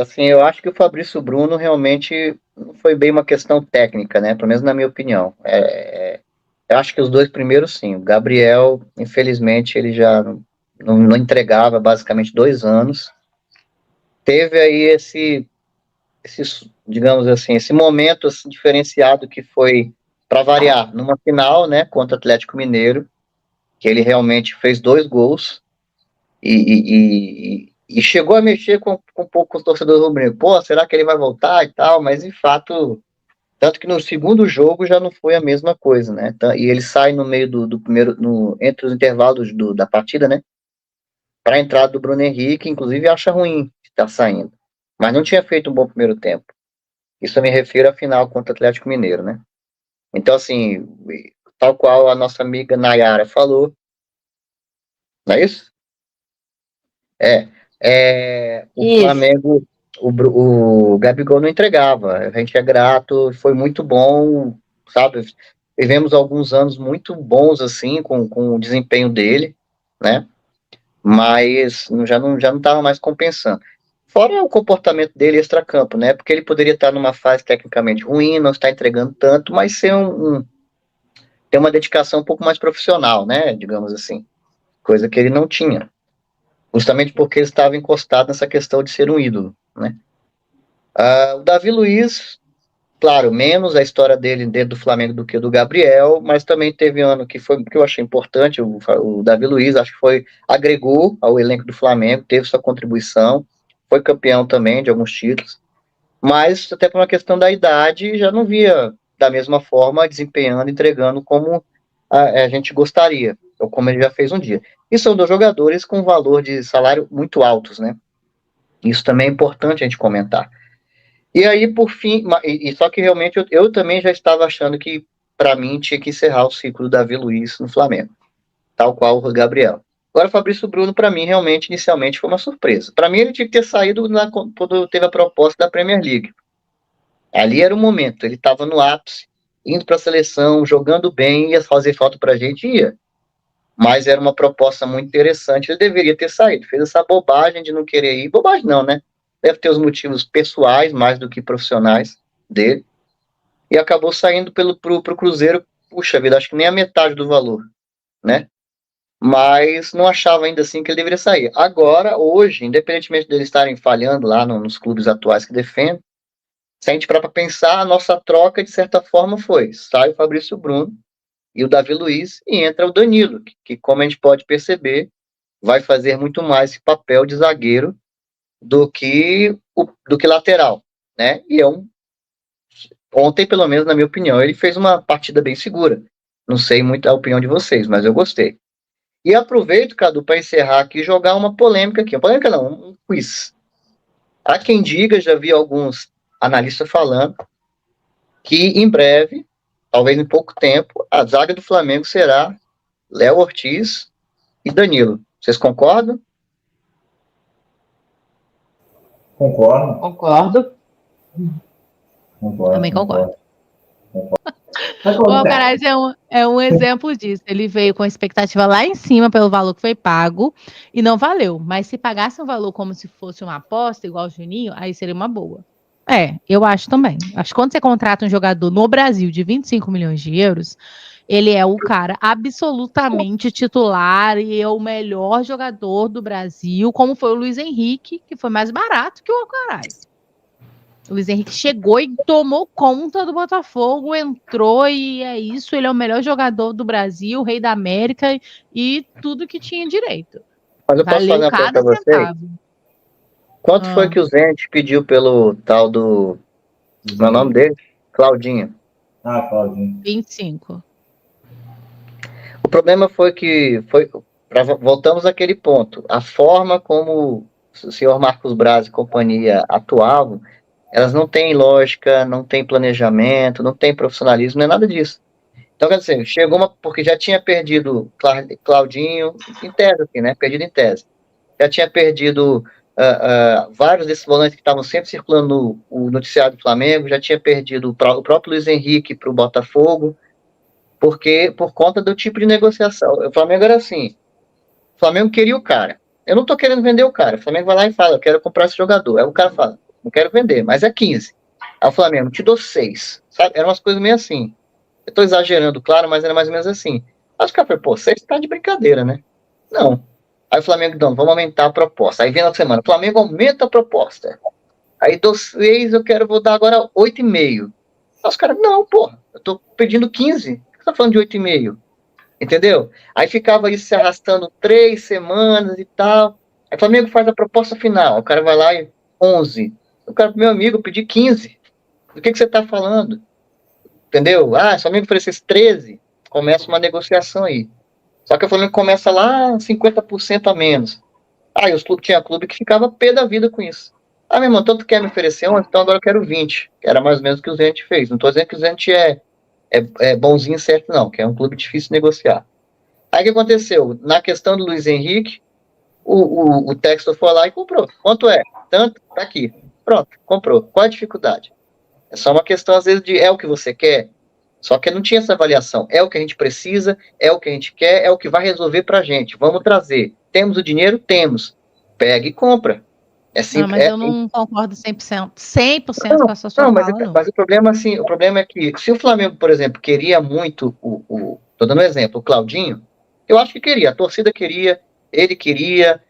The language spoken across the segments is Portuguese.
Assim, eu acho que o Fabrício Bruno realmente não foi bem uma questão técnica, né? Pelo menos na minha opinião. Eu acho que os dois primeiros, sim. O Gabriel, infelizmente, ele já não entregava basicamente 2 anos. Teve aí digamos assim, esse momento assim, diferenciado que foi, para variar, numa final, né, contra o Atlético Mineiro, que ele realmente fez 2 gols e chegou a mexer com um pouco os torcedores rubro-negros. Pô, será que ele vai voltar e tal? Mas, de fato, tanto que no segundo jogo já não foi a mesma coisa, né? E ele sai no meio do primeiro, entre os intervalos da partida, né? Para a entrada do Bruno Henrique, inclusive acha ruim estar saindo. Mas não tinha feito um bom primeiro tempo. Isso eu me refiro à final contra o Atlético Mineiro, né? Então, assim, tal qual a nossa amiga Nayara falou, não é isso? O Isso. Flamengo, o Gabigol não entregava. A gente é grato, foi muito bom, sabe? Vivemos alguns anos muito bons, assim, com o desempenho dele, né? Mas já não estava mais compensando. Fora o comportamento dele extracampo, né? Porque ele poderia estar numa fase tecnicamente ruim, não está entregando tanto, mas ter uma dedicação um pouco mais profissional, né? Digamos assim. Coisa que ele não tinha. Justamente porque ele estava encostado nessa questão de ser um ídolo, né? O Davi Luiz, claro, menos a história dele dentro do Flamengo do que do Gabriel, mas também teve ano que eu achei importante, o Davi Luiz, acho que agregou ao elenco do Flamengo, teve sua contribuição, foi campeão também de alguns títulos, mas até por uma questão da idade, já não via da mesma forma desempenhando, entregando como a gente gostaria, ou como ele já fez um dia. E são dois jogadores com valor de salário muito altos, né? Isso também é importante a gente comentar. E aí, por fim, só que realmente eu também já estava achando que, para mim, tinha que encerrar o ciclo do Davi Luiz no Flamengo, tal qual o Gabriel. Agora, o Fabrício Bruno, para mim, realmente, inicialmente, foi uma surpresa. Para mim, ele tinha que ter saído quando teve a proposta da Premier League. Ali era o momento, ele estava no ápice, indo para a seleção, jogando bem, ia fazer falta para a gente, ia. Mas era uma proposta muito interessante, ele deveria ter saído. Fez essa bobagem de não querer ir. Bobagem não, né? Deve ter os motivos pessoais mais do que profissionais dele. E acabou saindo pro Cruzeiro, puxa vida, acho que nem a metade do valor, né? Mas não achava ainda assim que ele deveria sair. Agora, hoje, independentemente deles estarem falhando lá nos clubes atuais que defendem, se a gente parar para pensar, a nossa troca, de certa forma, sai o Fabrício Bruno e o Davi Luiz, e entra o Danilo, que como a gente pode perceber, vai fazer muito mais esse papel de zagueiro do que lateral, né? Ontem, pelo menos na minha opinião, ele fez uma partida bem segura. Não sei muito a opinião de vocês, mas eu gostei. E aproveito, Cadu, para encerrar aqui e jogar uma polêmica aqui. Uma polêmica não, um quiz. Há quem diga, já vi alguns analistas falando, que em breve, talvez em pouco tempo, a zaga do Flamengo será Léo Ortiz e Danilo. Vocês concordam? Concordo. Concordo. Também concordo. O Alcaraz é um exemplo disso. Ele veio com a expectativa lá em cima pelo valor que foi pago e não valeu. Mas se pagasse um valor como se fosse uma aposta, igual o Juninho, aí seria uma boa. Eu acho também. Acho que quando você contrata um jogador no Brasil de 25 milhões de euros, ele é o cara absolutamente titular e é o melhor jogador do Brasil, como foi o Luiz Henrique, que foi mais barato que o Alcaraz. O Luiz Henrique chegou e tomou conta do Botafogo, entrou e é isso. Ele é o melhor jogador do Brasil, o rei da América e tudo que tinha direito. Mas eu posso fazer uma pergunta para vocês? Quanto foi que o Zente pediu pelo tal do... Meu nome dele? Claudinho. Claudinho. 25. O problema foi que... voltamos àquele ponto. A forma como o senhor Marcos Braz e companhia atuavam, elas não têm lógica, não têm planejamento, não têm profissionalismo, não é nada disso. Então, quer dizer, porque já tinha perdido Claudinho, em tese, assim, né? Perdido em tese. Já tinha perdido vários desses volantes que estavam sempre circulando no noticiário do Flamengo, já tinha perdido o próprio Luiz Henrique para o Botafogo, por conta do tipo de negociação. O Flamengo era assim, o Flamengo queria o cara, eu não tô querendo vender o cara. O Flamengo vai lá e fala, eu quero comprar esse jogador. Aí o cara fala, não quero vender, mas é 15. Aí o Flamengo, te dou 6. Sabe? Eram umas coisas meio assim. Eu tô exagerando, claro, mas era mais ou menos assim. Acho que o cara falou, pô, 6 tá de brincadeira, né? Não. Aí o Flamengo, não, vamos aumentar a proposta. Aí vem na semana, o Flamengo aumenta a proposta. Aí dou 6, vou dar agora 8,5. Aí os caras, não, porra, eu tô pedindo 15. Por que você tá falando de 8,5? Entendeu? Aí ficava isso se arrastando 3 semanas e tal. Aí o Flamengo faz a proposta final. O cara vai lá e 11. O cara, meu amigo, eu pedi 15. Do que você tá falando? Entendeu? Ah, se o Flamengo oferecesse 13, começa uma negociação aí. Só que o Flamengo começa lá 50% a menos. Aí os clubes, tinha clube que ficava pé da vida com isso. Ah, meu irmão, tanto quer me oferecer 11, então agora eu quero 20. Que era mais ou menos o que o Zenit fez. Não tô dizendo que o Zenit é bonzinho certo, não, que é um clube difícil de negociar. Aí o que aconteceu? Na questão do Luiz Henrique, o Textor foi lá e comprou. Quanto é? Tanto, tá aqui. Pronto, comprou. Qual a dificuldade? É só uma questão, às vezes, de é o que você quer. Só que não tinha essa avaliação. É o que a gente precisa, é o que a gente quer, é o que vai resolver pra gente. Vamos trazer. Temos o dinheiro? Temos. Pega e compra. É simples. Não, mas eu não concordo 100%. 100% com a sua fala, não. Mas o problema, assim, o problema é que se o Flamengo, por exemplo, queria muito tô dando um exemplo, o Claudinho, eu acho que queria, a torcida queria, ele queria,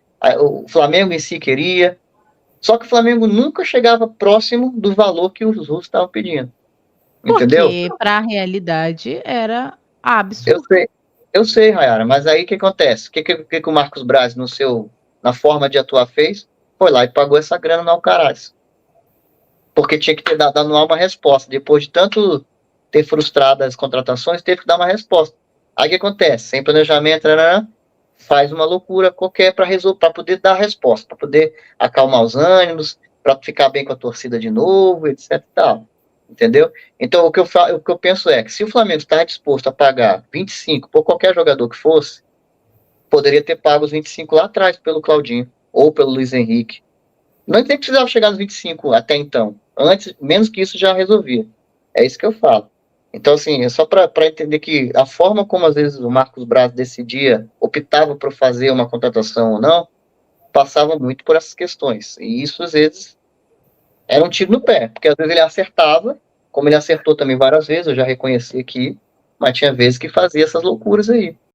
o Flamengo em si queria, só que o Flamengo nunca chegava próximo do valor que os russos estavam pedindo. Entendeu? Porque para a realidade era absurdo. Eu sei, Rayara, mas aí o que acontece? O que o Marcos Braz, na forma de atuar, fez? Foi lá e pagou essa grana no Alcaraz. Porque tinha que ter dado anual uma resposta. Depois de tanto ter frustrado as contratações, teve que dar uma resposta. Aí o que acontece? Sem planejamento, faz uma loucura qualquer para poder dar a resposta, para poder acalmar os ânimos, para ficar bem com a torcida de novo, etc e tal. Entendeu? Então, o que eu penso é que se o Flamengo está disposto a pagar 25 por qualquer jogador que fosse, poderia ter pago os 25 lá atrás pelo Claudinho ou pelo Luiz Henrique. Não nem precisava chegar nos 25 até então. Antes, menos que isso já resolvia. É isso que eu falo. Então, assim, é só para entender que a forma como às vezes o Marcos Braz decidia, optava por fazer uma contratação ou não, passava muito por essas questões. E isso, às vezes, era um tiro no pé, porque às vezes ele acertava, como ele acertou também várias vezes, eu já reconheci aqui, mas tinha vezes que fazia essas loucuras aí.